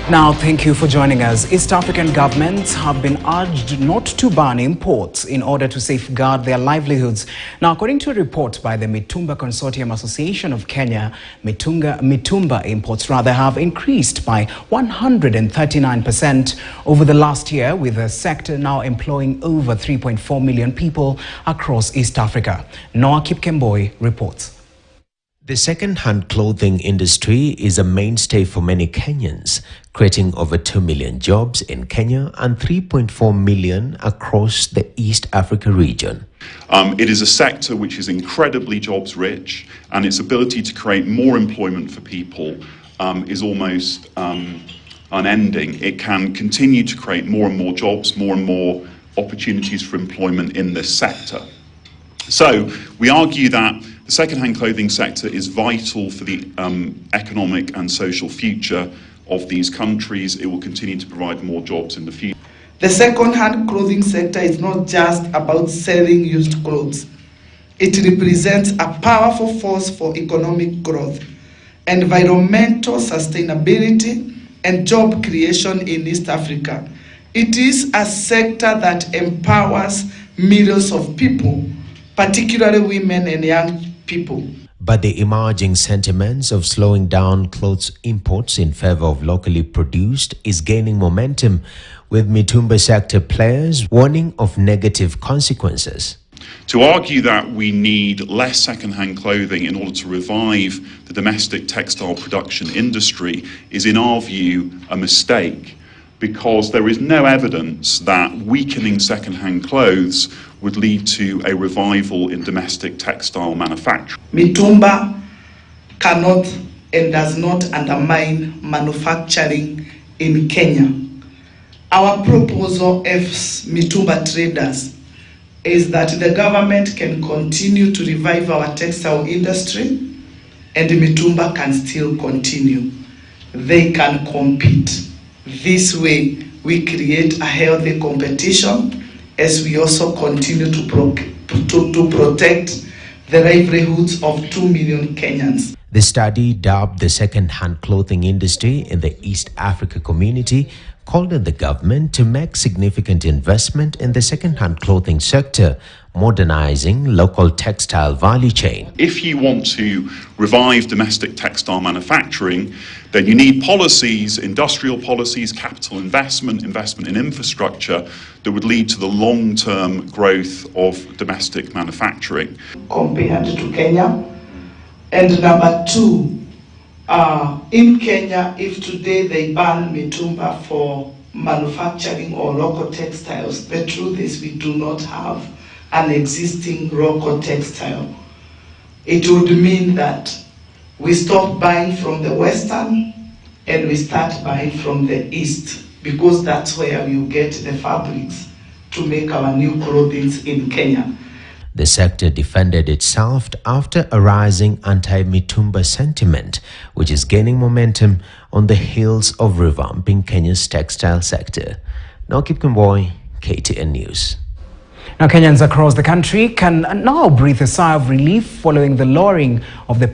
Now, thank you for joining us. East African governments have been urged not to ban imports in order to safeguard their livelihoods. Now, according to a report by the Mitumba Consortium Association of Kenya, mitumba imports have increased by 139% over the last year, with the sector now employing over 3.4 million people across East Africa. Noah Kipkemboi reports. The second-hand clothing industry is a mainstay for many Kenyans, creating over 2 million jobs in Kenya and 3.4 million across the East Africa region. It is a sector which is incredibly jobs rich, and its ability to create more employment for people is almost unending. It can continue to create more and more jobs, more and more opportunities for employment in this sector. So we argue that the second-hand clothing sector is vital for the economic and social future of these countries. It will continue to provide more jobs in the future. The second-hand clothing sector is not just about selling used clothes. It represents a powerful force for economic growth, environmental sustainability, and job creation in East Africa. It is a sector that empowers millions of people, particularly women and young people. But the emerging sentiments of slowing down clothes imports in favor of locally produced is gaining momentum, with mitumba sector players warning of negative consequences. To argue that we need less second-hand clothing in order to revive the domestic textile production industry is, in our view, a mistake, because there is no evidence that weakening second-hand clothes would lead to a revival in domestic textile manufacturing. Mitumba cannot and does not undermine manufacturing in Kenya. Our proposal as mitumba traders is that the government can continue to revive our textile industry, and mitumba can still continue. They can compete. This way, we create a healthy competition as we also continue to protect the livelihoods of 2 million Kenyans. The study, dubbed the second-hand clothing industry in the East Africa community, called on the government to make significant investment in the second-hand clothing sector, modernizing local textile value chain. If you want to revive domestic textile manufacturing, then you need policies, industrial policies, capital investment in infrastructure that would lead to the long-term growth of domestic manufacturing. Compared to Kenya. And number two, in Kenya, if today they ban mitumba for manufacturing or local textiles, the truth is we do not have an existing local textile. It would mean that we stop buying from the Western and we start buying from the East, because that's where you get the fabrics to make our new clothing in Kenya. The sector defended itself after a rising anti-mitumba sentiment, which is gaining momentum on the heels of revamping Kenya's textile sector. Noah Kipkemboi, KTN News. Now, Kenyans across the country can now breathe a sigh of relief following the lowering of the